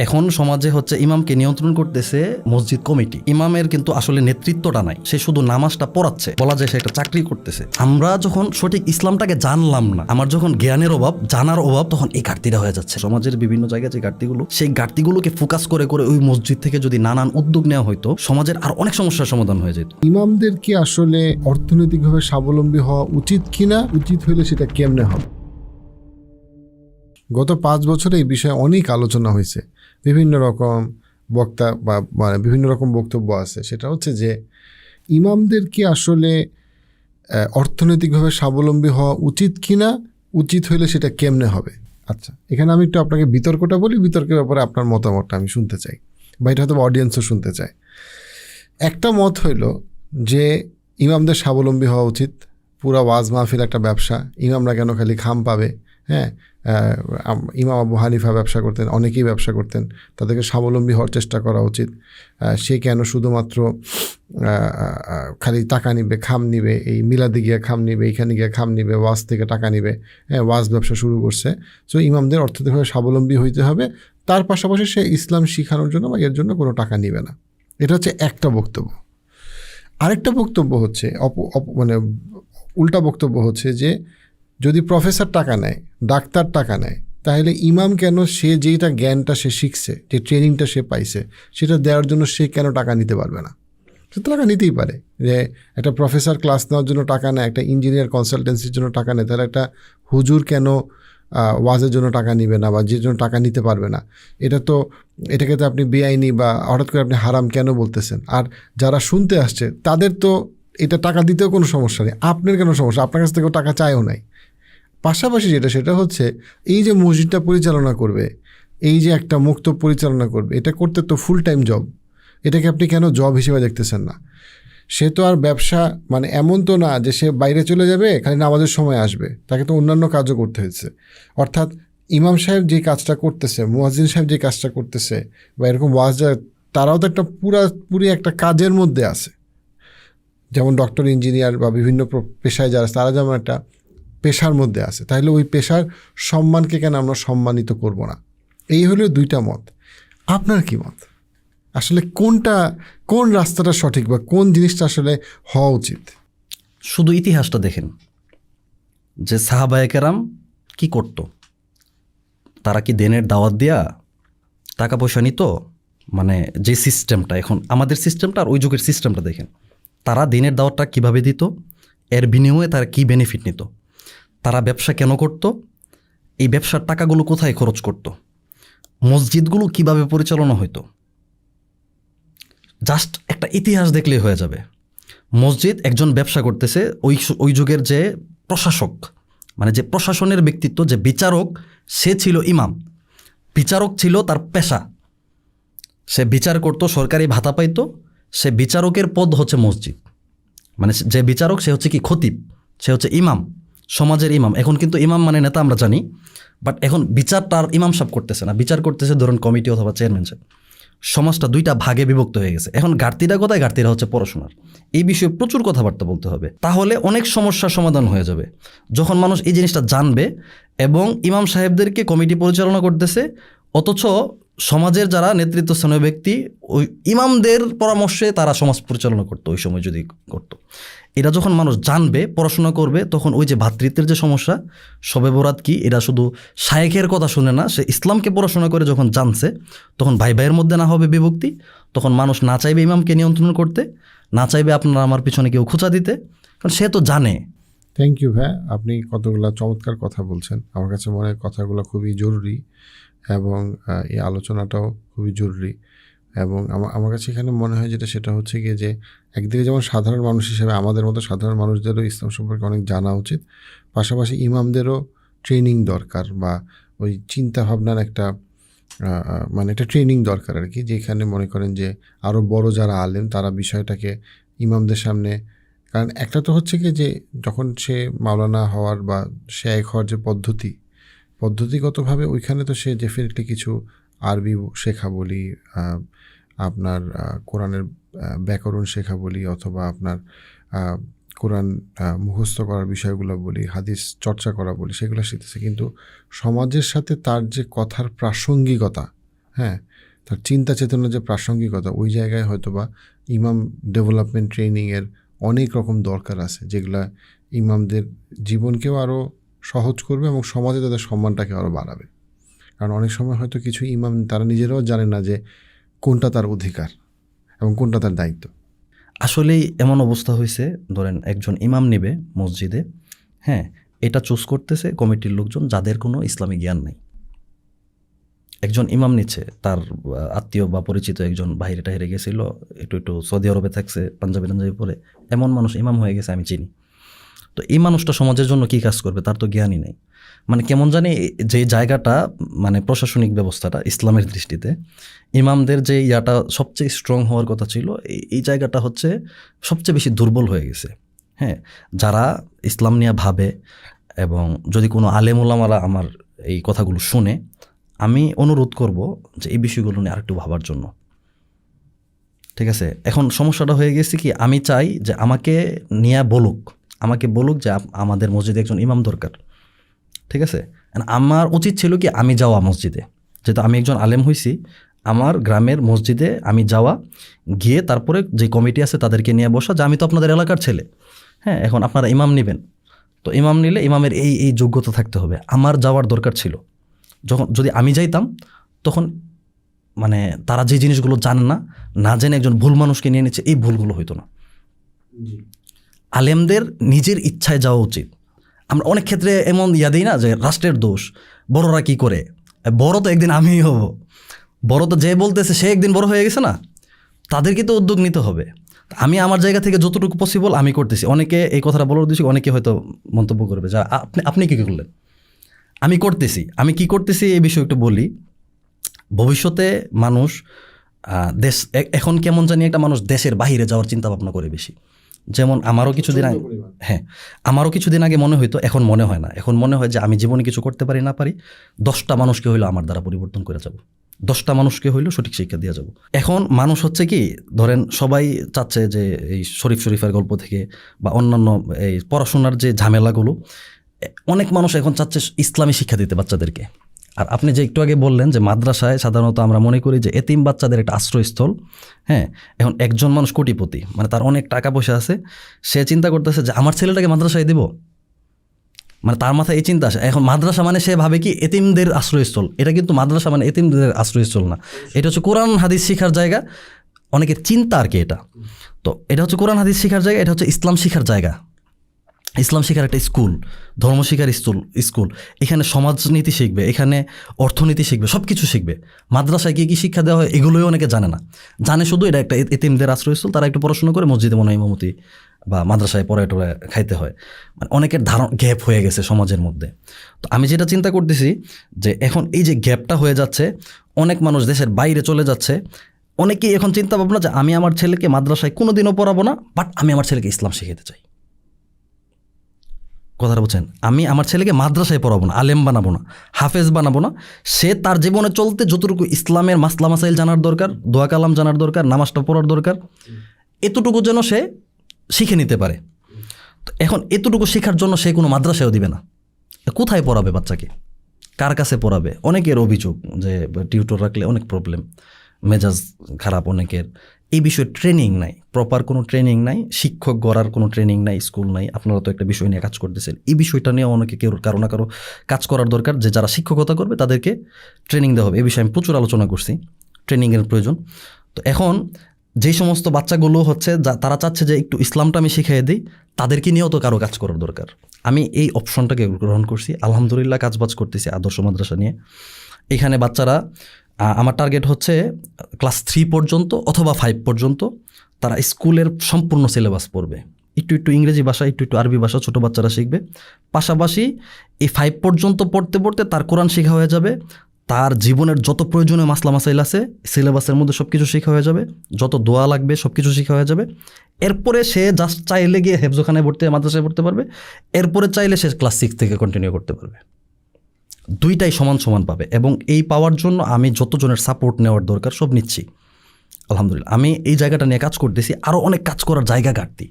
এখন সমাজে হচ্ছে ইমামকে নিয়ন্ত্রণ করতেছে মসজিদ কমিটি। ইমামের কিন্তু আসলে নেতৃত্বটা নাই, সে শুধু নামাজটা পড়াচ্ছে, বলা যায় সে একটা চাকরি করতেছে। আমরা যখন সঠিক ইসলামটাকে জানলাম না, আমার যখন জ্ঞানের অভাব, জানার অভাব, তখন এই ঘাটতিটা হয়ে যাচ্ছে সমাজের বিভিন্ন জায়গায়। যে ঘাটতিগুলো, সেই ঘাটতিগুলোকে ফোকাস করে করে ওই মসজিদ থেকে যদি নানান উদ্যোগ নেওয়া হয়তো সমাজের আর অনেক সমস্যার সমাধান হয়ে যেত। ইমামদের কি আসলে অর্থনৈতিকভাবে স্বাবলম্বী হওয়া উচিত কিনা, উচিত হইলে সেটা কেমনে হবে? গত 5 বছরে এই বিষয়ে অনেক আলোচনা হয়েছে, বিভিন্ন রকম বক্তা বা মানে বিভিন্ন রকম বক্তব্য আছে। সেটা হচ্ছে যে ইমামদের কি আসলে অর্থনৈতিকভাবে স্বাবলম্বী হওয়া উচিত কিনা, উচিত হইলে সেটা কেমনে হবে। আচ্ছা, এখানে আমি একটু আপনাকে বিতর্কটা বলি, বিতর্কের ব্যাপারে আপনার মতামতটা আমি শুনতে চাই, বা এটা হয়তো অডিয়েন্সও শুনতে চায়। একটা মত হইল যে ইমামদের স্বাবলম্বী হওয়া উচিত, পুরা ওয়াজ মাহফিল একটা ব্যবসা, ইমামরা কেন খালি খাম পাবে। হ্যাঁ, ইমাম আবু হানিফা ব্যবসা করতেন, অনেকেই ব্যবসা করতেন, তাদেরকে স্বাবলম্বী হওয়ার চেষ্টা করা উচিত। সে কেন শুধুমাত্র খালি টাকা নিবে, খাম নিবে, এই মিলাদে গিয়ে খাম নিবে, এইখানে গিয়ে খাম নিবে, ওয়াজ থেকে টাকা নিবে। হ্যাঁ, ওয়াজ ব্যবসা শুরু করছে। সো ইমামদের অর্থনৈতিকভাবে স্বাবলম্বী হইতে হবে, তার পাশাপাশি সে ইসলাম শিখানোর জন্য বা এর জন্য কোনো টাকা নিবে না। এটা হচ্ছে একটা বক্তব্য। আরেকটা বক্তব্য হচ্ছে মানে উল্টা বক্তব্য হচ্ছে যে যদি প্রফেসর টাকা নেয়, ডাক্তার টাকা নেয়, তাহলে ইমাম কেন, সে যেটা জ্ঞানটা সে শিখছে, যে ট্রেনিংটা সে পাইছে, সেটা দেওয়ার জন্য সে কেন টাকা নিতে পারবে না? সে টাকা নিতেই পারে। যে একটা প্রফেসর ক্লাস নেওয়ার জন্য টাকা নেয়, একটা ইঞ্জিনিয়ার কনসালটেন্সির জন্য টাকা নেয়, তাহলে একটা হুজুর কেন ওয়াজের জন্য টাকা নিবে না, বা যে জন্য টাকা নিতে পারবে না? এটাকে তো আপনি বেআইনি বা হঠাৎ করে আপনি হারাম কেন বলতেছেন? আর যারা শুনতে আসছে তাদের তো এটা টাকা দিতেও কোনো সমস্যা নেই, আপনার কেন সমস্যা? আপনার কাছ থেকেও টাকা চায়ও নাই। পাশাপাশি সেটা হচ্ছে এই যে মসজিদটা পরিচালনা করবে, এই যে একটা মুক্ত পরিচালনা করবে, এটা করতে তো ফুল টাইম জব। এটাকে আপনি কেন জব হিসেবে দেখতেছেন না? সে তো আর ব্যবসা, মানে এমন তো না যে সে বাইরে চলে যাবে খালি নামাজের সময় আসবে, তাকে তো অন্যান্য কাজও করতে হয়েছে। অর্থাৎ ইমাম সাহেব যে কাজটা করতেছে, মুয়াজ্জিন সাহেব যে কাজটা করতেছে, বা এরকম ওয়াজা, তারাও তো একটা পুরি একটা কাজের মধ্যে আছে। যেমন ডক্টর, ইঞ্জিনিয়ার বা বিভিন্ন পেশায় যারা, তারা যেমন একটা পেশার মধ্যে আছে। তাহলে ওই পেশার সম্মানকে কেন আমরা সম্মানিত করব না? এই হলো দুইটা মত। আপনার কি মত? আসলে কোন রাস্তাটা সঠিক, বা কোন জিনিসটা আসলে হওয়া উচিত? শুধু ইতিহাসটা দেখেন যে সাহাবায়ে কেরাম কি করত। তারা কি দিনের দাওয়াত দিয়া টাকা পয়সা নিত? মানে যে সিস্টেমটা, এখন আমাদের সিস্টেমটা আর ওই যুগের সিস্টেমটা দেখেন। তারা দিনের দাওয়াতটা কিভাবে দিত, এর বিনিময়ে তারা কি বেনিফিট নিত, তারা ব্যবসা কেন করত, এই ব্যবসার টাকাগুলো কোথায় খরচ করত, মসজিদগুলো কিভাবে পরিচালনা হইতো। জাস্ট একটা ইতিহাস দেখলেই হয়ে যাবে। মসজিদ একজন ব্যবসা করতেছে, ওই যুগের যে প্রশাসক, মানে যে প্রশাসনের ব্যক্তিত্ব, যে বিচারক, সে ছিল ইমাম। বিচারক ছিল তার পেশা, সে বিচার করত, সরকারি ভাতা পাইতো। সে বিচারকের পদ হচ্ছে মসজিদ, মানে যে বিচারক সে হচ্ছে কি খতিব, সে হচ্ছে ইমাম, সমাজের ইমাম। এখন কিন্তু ইমাম মানে নেতা আমরা জানি, বাট এখন বিচারটা আর ইমাম সাহেব করতেছে না, বিচার করতেছে ধরুন কমিটি অথবা চেয়ারম্যান সাহেব। সমাজটা দুইটা ভাগে বিভক্ত হয়ে গেছে। এখন ঘাটতিটা কোথায়? ঘাটতিটা হচ্ছে পড়াশোনার। এই বিষয়ে প্রচুর কথাবার্তা বলতে হবে, তাহলে অনেক সমস্যার সমাধান হয়ে যাবে। যখন মানুষ এই জিনিসটা জানবে, এবং ইমাম সাহেবদেরকে কমিটি পরিচালনা করতেছে, অথচ সমাজের যারা নেতৃত্বস্থানীয় ব্যক্তি, ওই ইমামদের পরামর্শে তারা সমাজ পরিচালনা করতো, ওই সময় যদি করতো। এটা যখন মানুষ জানবে, পড়াশোনা করবে, তখন ওই যে ভ্রাতৃত্বের যে সমস্যা, শবে বরাত কি, এটা শুধু শায়েখের কথা শুনে না, সে ইসলামকে পড়াশোনা করে যখন জানছে, তখন ভাই ভাইয়ের মধ্যে না হবে বিভক্তি। তখন মানুষ না চাইবে ইমামকে নিয়ন্ত্রণ করতে, না চাইবে আপনার আমার পিছনে কেউ খোঁচা দিতে, কারণ সে তো জানে। থ্যাংক ইউ ভাই, আপনি কতগুলো চমৎকার কথা বলছেন। আমার কাছে মনে হয় কথাগুলো খুবই জরুরি, এবং এই আলোচনাটাও খুবই জরুরি। এবং আমার কাছে এখানে মনে হয় সেটা হচ্ছে গিয়ে যে একদিকে যেমন সাধারণ মানুষ হিসেবে আমাদের মতো সাধারণ মানুষদেরও ইসলাম সম্পর্কে অনেক জানা উচিত, পাশাপাশি ইমামদেরও ট্রেনিং দরকার, বা ওই চিন্তা ভাবনার একটা মানে একটা ট্রেনিং দরকার আর কি। যেখানে মনে করেন যে আরও বড় যারা আলেম, তারা বিষয়টাকে ইমামদের সামনে, কারণ একটা তো হচ্ছে কি যে যখন সে মাওলানা হওয়ার বা শায়েখ হওয়ার যে পদ্ধতিগতভাবে, ওইখানে তো সে ডেফিনেটলি কিছু আরবি শেখা বলি, আপনার কোরআনের ব্যাকরণ শেখা বলি, অথবা আপনার কোরআন মুখস্থ করার বিষয়গুলো বলি, হাদিস চর্চা করা বলি, সেগুলো শিখতেছে। কিন্তু সমাজের সাথে তার যে কথার প্রাসঙ্গিকতা, হ্যাঁ, তার চিন্তা চেতনার যে প্রাসঙ্গিকতা, ওই জায়গায় হয়তো বা ইমাম ডেভেলপমেন্ট ট্রেনিংয়ের অনেক রকম দরকার আছে, যেগুলা ইমামদের জীবনকেও আরও সহজ করবে এবং সমাজে তাদের সম্মানটাকে আরও বাড়াবে। কারণ অনেক সময় হয়তো কিছু ইমাম তারা নিজেরাও জানে না যে কোনটা তার অধিকার এবং কোনটা তার দায়িত্ব। আসলেই এমন অবস্থা হয়েছে, ধরেন একজন ইমাম নেবে মসজিদে, হ্যাঁ, এটা চুজ করতেছে কমিটির লোকজন যাদের কোনো ইসলামী জ্ঞান নেই। একজন ইমাম নিচ্ছে, তার আত্মীয় বা পরিচিত একজন বাইরে টাইরে গেছিল, একটু সৌদি আরবে থাকছে, পাঞ্জাবি পরে, এমন মানুষ ইমাম হয়ে গেছে আমি চিনি। তো এই মানুষটা সমাজের জন্য কী কাজ করবে, তার তো জ্ঞানই নেই। মানে কেমন জানি যে জায়গাটা, মানে প্রশাসনিক ব্যবস্থাটা ইসলামের দৃষ্টিতে ইমামদের যে ইয়াটা সবচেয়ে স্ট্রং হওয়ার কথা ছিল, এই জায়গাটা হচ্ছে সবচেয়ে বেশি দুর্বল হয়ে গেছে। হ্যাঁ, যারা ইসলাম নিয়ে ভাবে এবং যদি কোনো আলেম ওলামারা আমার এই কথাগুলো শুনে, আমি অনুরোধ করব যে এই বিষয়গুলো নিয়ে আরেকটু ভাবার জন্য। ঠিক আছে, এখন সমস্যাটা হয়ে গেছে কি, আমি চাই যে আমাকে নিয়ে বলুক যে আমাদের মসজিদে একজন ইমাম দরকার। ঠিক আছে, আমার উচিত ছিল কি আমি যাওয়া মসজিদে, যেহেতু আমি একজন আলেম হইছি, আমার গ্রামের মসজিদে আমি যাওয়া, গিয়ে তারপরে যে কমিটি আছে তাদেরকে নিয়ে বসা, যে আমি তো আপনাদের এলাকার ছেলে, হ্যাঁ, এখন আপনারা ইমাম নেবেন, তো ইমাম নিলে ইমামের এই যোগ্যতা থাকতে হবে। আমার যাওয়ার দরকার ছিল। যদি আমি যাইতাম, তখন মানে তারা যে জিনিসগুলো জানে না জেনে একজন ভুল মানুষকে নিয়ে নিচ্ছে, এই ভুলগুলো হইতো না। আলেমদের নিজের ইচ্ছায় যাওয়া উচিত। আমরা অনেক ক্ষেত্রে এমন দিই না যে রাষ্ট্রের দোষ, বড়রা কি করে, বড় তো একদিন আমিই হব, বড় তো যে বলতেছে সে একদিন বড় হয়ে গেছে না, তাদেরকে তো উদ্যোগ নিতে হবে। আমি আমার জায়গা থেকে যতটুকু পসিবল আমি করতেছি। অনেকে এই কথাটা বলার উদ্দেশ্যে অনেকে হয়তো মন্তব্য করবে যে আপনি কী করলেন। আমি করতেছি, আমি কি করতেছি এই বিষয়ে একটু বলি। ভবিষ্যতে মানুষ দেশ এখন কেমন জানি একটা মানুষ দেশের বাইরে যাওয়ার চিন্তা ভাবনা করে বেশি। যেমন আমারও কিছুদিন আগে মনে হইতো, এখন মনে হয় না। এখন মনে হয় যে আমি জীবনে কিছু করতে পারি না পারি, 10টা মানুষকে হইলো আমার দ্বারা পরিবর্তন করে যাব, 10টা মানুষকে হইলো সঠিক শিক্ষা দিয়ে যাব। এখন মানুষ হচ্ছে কি, ধরেন সবাই চাচ্ছে যে এই শরীফের গল্প থেকে বা অন্যান্য এই পড়াশোনার যে ঝামেলাগুলো, অনেক মানুষ এখন চাচ্ছে ইসলামী শিক্ষা দিতে বাচ্চাদেরকে। আর আপনি যে একটু আগে বললেন যে মাদ্রাসায় সাধারণত আমরা মনে করি যে এতিম বাচ্চাদের একটা আশ্রয়স্থল। হ্যাঁ, এখন একজন মানুষ কোটিপতি, মানে তার অনেক টাকা পয়সা আছে, সে চিন্তা করতেছে যে আমার ছেলেটাকে মাদ্রাসায় দেব, মানে তার মাথায় এই চিন্তা আসে। এখন মাদ্রাসা মানে সে ভাবে কি এতিমদের আশ্রয়স্থল, এটা কিন্তু মাদ্রাসা মানে এতিমদের আশ্রয়স্থল না, এটা হচ্ছে কোরআন হাদিস শিখার জায়গা। অনেকের চিন্তা আর কি এটা। তো এটা হচ্ছে কোরআন হাদিস শিখার জায়গা, এটা হচ্ছে ইসলাম শিখার জায়গা, ইসলাম শিখার একটা স্কুল, ধর্ম শিখার স্কুল। এখানে সমাজনীতি শিখবে, এখানে অর্থনীতি শিখবে, সব কিছু শিখবে। মাদ্রাসায় গিয়ে কী শিক্ষা দেওয়া হয় এগুলোই অনেকে জানে না, জানে শুধু এটা একটা এতিমদের আশ্রয়স্থল। তারা একটু পড়াশোনা করে মসজিদে মনে হয় ইমামতি বা মাদ্রাসায় পড়ায় টড়ায় খাইতে হয়। মানে অনেকের গ্যাপ হয়ে গেছে সমাজের মধ্যে। তো আমি যেটা চিন্তা করতেছি যে এখন এই যে গ্যাপটা হয়ে যাচ্ছে, অনেক মানুষ দেশের বাইরে চলে যাচ্ছে। অনেকেই এখন চিন্তা ভাবনা যে আমি আমার ছেলেকে মাদ্রাসায় কোনোদিনও পড়াবো না, বাট আমি আমার ছেলেকে ইসলাম শিখাতে চাই। কথাটা বলছেন, আমি আমার ছেলেকে মাদ্রাসায় পড়াবো না, আলেম বানাবো না, হাফেজ বানাবো না। সে তার জীবনে চলতে যতটুকু ইসলামের মাসলা মাসাইল জানার দরকার, দোয়া কালাম জানার দরকার, নামাজটা পড়ার দরকার, এতটুকু যেন সে শিখে নিতে পারে। তো এখন এতটুকু শেখার জন্য সে কোনো মাদ্রাসায়ও দিবে না। কোথায় পড়াবে বাচ্চাকে, কার কাছে পড়াবে? অনেকের অভিযোগ যে টিউটর রাখলে অনেক প্রবলেম, মেজাজ খারাপ অনেকের। এই বিষয়ে ট্রেনিং নাই, প্রপার কোনো ট্রেনিং নাই, শিক্ষক গড়ার কোনো ট্রেনিং নাই, স্কুল নাই। আপনারা তো একটা বিষয় নিয়ে কাজ করতেছেন, এই বিষয়টা নিয়ে অনেকে কারো না কারো কাজ করার দরকার, যে যারা শিক্ষকতা করবে তাদেরকে ট্রেনিং দেওয়া হবে। এই বিষয়ে আমি প্রচুর আলোচনা করছি, ট্রেনিংয়ের প্রয়োজন। তো এখন যেই সমস্ত বাচ্চাগুলো হচ্ছে তারা চাচ্ছে যে একটু ইসলামটা আমি শিখিয়ে দিই, তাদেরকে নিয়েও তো কারো কাজ করার দরকার। আমি এই অপশনটাকে গ্রহণ করছি, আলহামদুলিল্লাহ কাজবাজ করতেছি আদর্শ মাদ্রাসা নিয়ে। এখানে বাচ্চারা, আমার টার্গেট হচ্ছে ক্লাস 3 পর্যন্ত অথবা 5 পর্যন্ত তারা স্কুলের সম্পূর্ণ সিলেবাস পড়বে। একটু ইংরেজি ভাষা, একটু আরবি ভাষা ছোটো বাচ্চারা শিখবে। পাশাপাশি এই 5 পর্যন্ত পড়তে পড়তে তার কোরআন শেখা হয়ে যাবে, তার জীবনের যত প্রয়োজনীয় মাসলা মাসাইল আছে সিলেবাসের মধ্যে সব কিছু শেখা হয়ে যাবে, যত দোয়া লাগবে সব কিছু শেখা হয়ে যাবে। এরপরে সে জাস্ট চাইলে গিয়ে হেফজোখানায় মাদ্রাসায় পড়তে পারবে, এরপরে চাইলে সে ক্লাস 6 থেকে কন্টিনিউ করতে পারবে। দুইটাই সমান পাবে। এবং এই পাওয়ার জন্য আমি যতজনের সাপোর্ট নেওয়ার দরকার সব নিচ্ছি আলহামদুলিল্লাহ। আমি এই জায়গাটা নিয়ে কাজ করতেছি, আরও অনেক কাজ করার জায়গা ঘাটতি,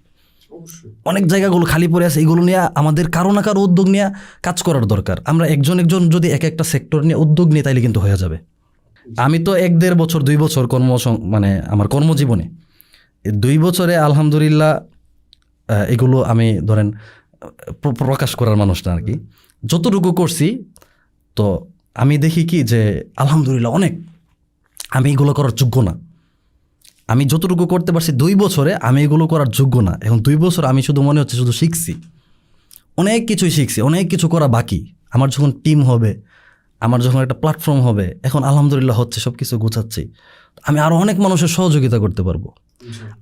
অনেক জায়গাগুলো খালি পড়ে আছে, এইগুলো নিয়ে আমাদের কারো না কারো উদ্যোগ নিয়ে কাজ করার দরকার। আমরা একজন যদি এক একটা সেক্টর নিয়ে উদ্যোগ নিই তাইলে কিন্তু হয়ে যাবে। আমি তো 1-1.5 বছর 2 বছর মানে আমার কর্মজীবনে 2 বছরে আলহামদুলিল্লাহ এগুলো আমি ধরেন প্রকাশ করার মানুষ না আর কি, যতটুকু করছি তো আমি দেখি কি যে আলহামদুলিল্লাহ অনেক, আমি এগুলো করার যোগ্য না। আমি যতটুকু করতে পারছি 2 বছরে আমি এগুলো করার যোগ্য না। এখন 2 বছর আমি শুধু মনে হচ্ছে শুধু শিখছি, অনেক কিছুই শিখছি, অনেক কিছু করা বাকি। আমার যখন টিম হবে, আমার যখন একটা প্ল্যাটফর্ম হবে, এখন আলহামদুলিল্লাহ হচ্ছে, সব কিছু গোছাচ্ছি, আমি আরও অনেক মানুষের সহযোগিতা করতে পারবো।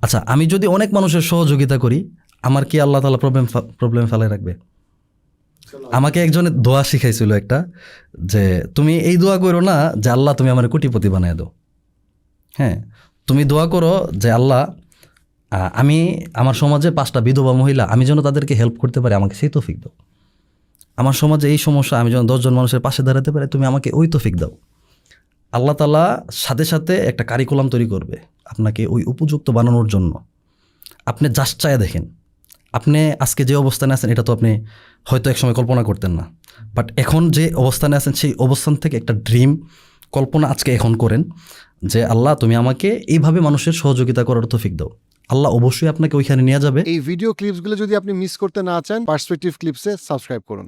আচ্ছা, আমি যদি অনেক মানুষের সহযোগিতা করি, আমার কি আল্লাহ তাআলা প্রবলেম ফেলে রাখবে? আমাকে একজনের দোয়া শিখাইছিল একটা, যে তুমি এই দোয়া করো না যে আল্লাহ তুমি আমার কোটিপতি বানায় দাও। হ্যাঁ, তুমি দোয়া করো যে আল্লাহ আমি আমার সমাজে 5টা বিধবা মহিলা, আমি যেন তাদেরকে হেল্প করতে পারি, আমাকে সেই তৌফিক দাও। আমার সমাজে এই সমস্যা, আমি যেন 10 জন মানুষের পাশে দাঁড়াতে পারি, তুমি আমাকে ওই তৌফিক দাও। আল্লাহ তাআলা সাথে সাথে একটা কারিকুলাম তৈরি করবে আপনাকে ওই উপযুক্ত বানানোর জন্য। আপনি জাস্ট চায় দেখেন, আপনি আজকে যে অবস্থানে আছেন এটা তো আপনি হয়তো একসময় কল্পনা করতেন না, বাট এখন যে অবস্থানে আছেন সেই অবস্থান থেকে একটা ড্রিম কল্পনা আজকে এখন করেন যে আল্লাহ তুমি আমাকে এইভাবে মানুষের সহযোগিতা করার তৌফিক দাও। আল্লাহ অবশ্যই আপনাকে ওইখানে নিয়ে যাবে। এই ভিডিও ক্লিপসগুলো যদি আপনি মিস করতে না চান, পার্সপেক্টিভ ক্লিপসে সাবস্ক্রাইব করুন।